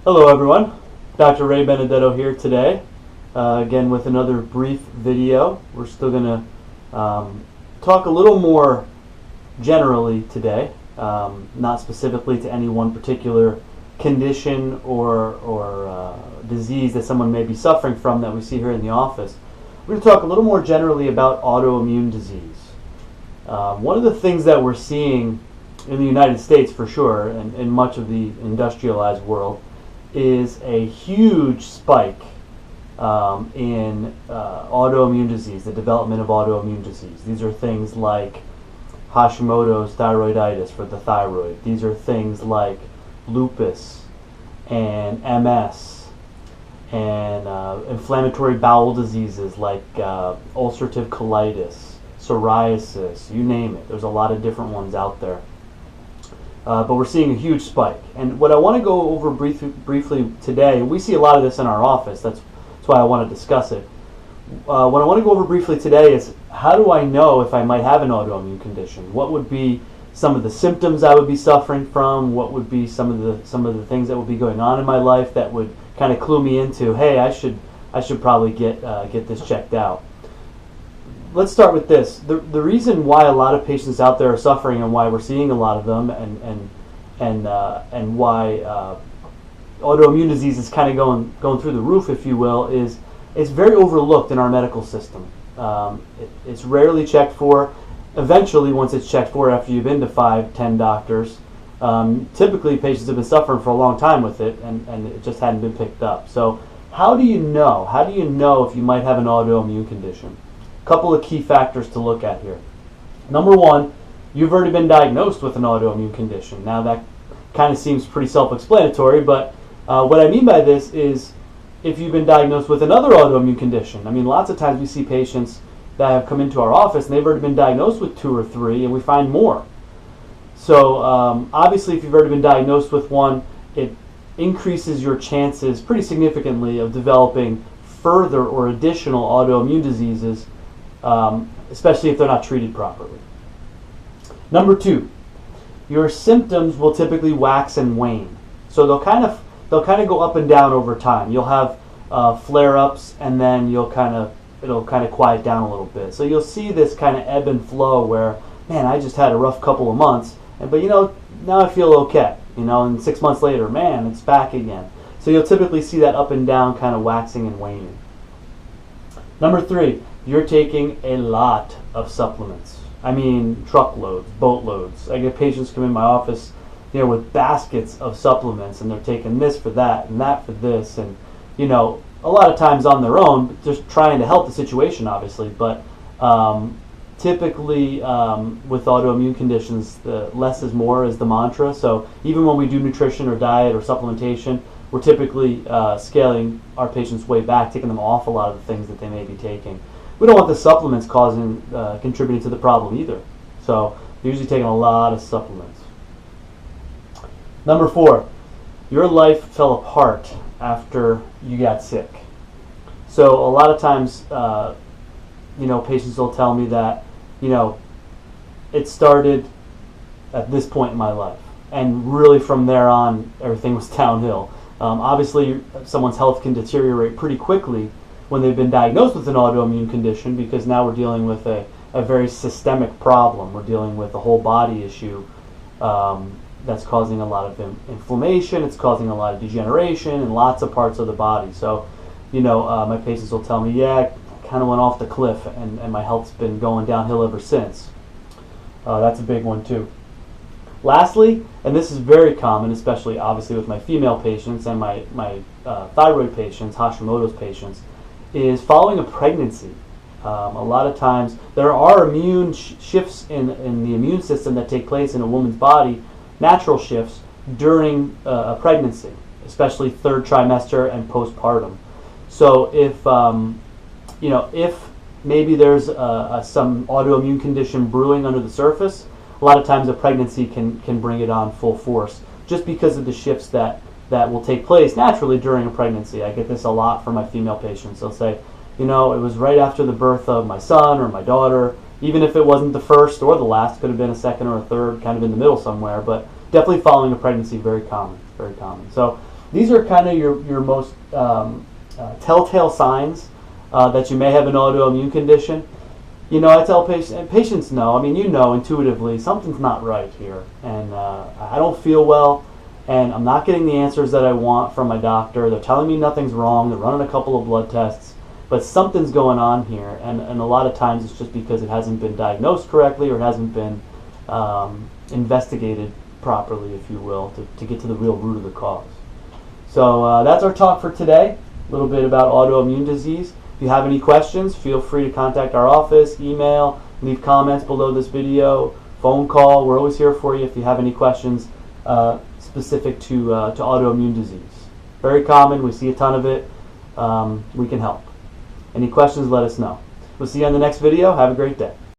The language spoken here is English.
Hello everyone, Dr. Ray Benedetto here today, again with another brief video. We're still going to talk a little more generally today, not specifically to any one particular condition or disease that someone may be suffering from that we see here in the office. We're going to talk a little more generally about autoimmune disease. One of the things that we're seeing in the United States for sure, and in much of the industrialized world, is a huge spike in autoimmune disease, the development of autoimmune disease. These are things like Hashimoto's thyroiditis for the thyroid. These are things like lupus and MS and inflammatory bowel diseases like ulcerative colitis, psoriasis, you name it. There's a lot of different ones out there. But we're seeing a huge spike. And what I want to go over briefly today, we see a lot of this in our office, that's why I want to discuss it. What I want to go over briefly today is how do I know if I might have an autoimmune condition? What would be some of the symptoms I would be suffering from? What would be some of the things that would be going on in my life that would kind of clue me into, hey, I should probably get this checked out. Let's start with this. The reason why a lot of patients out there are suffering and why we're seeing a lot of them and why autoimmune disease is kind of going through the roof, if you will, is it's very overlooked in our medical system. It's rarely checked for. Eventually, once it's checked for after you've been to 5-10 doctors, typically patients have been suffering for a long time with it and it just hadn't been picked up. So how do you know? How do you know if you might have an autoimmune condition? Couple of key factors to look at here. Number one, you've already been diagnosed with an autoimmune condition. Now that kind of seems pretty self-explanatory, but what I mean by this is if you've been diagnosed with another autoimmune condition. I mean, lots of times we see patients that have come into our office and they've already been diagnosed with 2 or 3 and we find more. So obviously if you've already been diagnosed with one, it increases your chances pretty significantly of developing further or additional autoimmune diseases, especially if they're not treated properly. Number 2, your symptoms will typically wax and wane. So they'll kind of go up and down over time. You'll have flare-ups, and then it'll kind of quiet down a little bit. So you'll see this kind of ebb and flow where, man, I just had a rough couple of months, but now I feel okay. And 6 months later, man, it's back again. So you'll typically see that up and down kind of waxing and waning. Number 3, you're taking a lot of supplements. I mean, truckloads, boatloads. I get patients come in my office, with baskets of supplements, and they're taking this for that and that for this, and a lot of times on their own, just trying to help the situation, obviously. But typically, with autoimmune conditions, the less is more is the mantra. So even when we do nutrition or diet or supplementation, we're typically scaling our patients way back, taking them off a lot of the things that they may be taking. We don't want the supplements contributing to the problem either. So they're usually taking a lot of supplements. Number 4, your life fell apart after you got sick. So a lot of times, patients will tell me that, it started at this point in my life, and really from there on, everything was downhill. Obviously, someone's health can deteriorate pretty quickly when they've been diagnosed with an autoimmune condition, because now we're dealing with a very systemic problem. We're dealing with a whole body issue that's causing a lot of inflammation. It's causing a lot of degeneration in lots of parts of the body. So, my patients will tell me, yeah, I kind of went off the cliff and my health's been going downhill ever since. That's a big one too. Lastly, and this is very common, especially obviously with my female patients and my thyroid patients, Hashimoto's patients, is following a pregnancy. A lot of times there are immune shifts in the immune system that take place in a woman's body, natural shifts during a pregnancy, especially 3rd trimester and postpartum. So if maybe there's some autoimmune condition brewing under the surface, a lot of times a pregnancy can bring it on full force, just because of the shifts that will take place naturally during a pregnancy. I get this a lot from my female patients. They'll say, it was right after the birth of my son or my daughter, even if it wasn't the first or the last, could have been a second or a third, kind of in the middle somewhere, but definitely following a pregnancy, very common, very common. So these are kind of your most telltale signs that you may have an autoimmune condition. You know, I tell patients know, I mean, you know intuitively, something's not right here, and I don't feel well, and I'm not getting the answers that I want from my doctor. They're telling me nothing's wrong, they're running a couple of blood tests, but something's going on here, and a lot of times it's just because it hasn't been diagnosed correctly or hasn't been investigated properly, if you will, to get to the real root of the cause. So that's our talk for today, a little bit about autoimmune disease. If you have any questions, feel free to contact our office, email, leave comments below this video, phone call. We're always here for you if you have any questions specific to autoimmune disease. Very common. We see a ton of it. We can help. Any questions, let us know. We'll see you on the next video. Have a great day.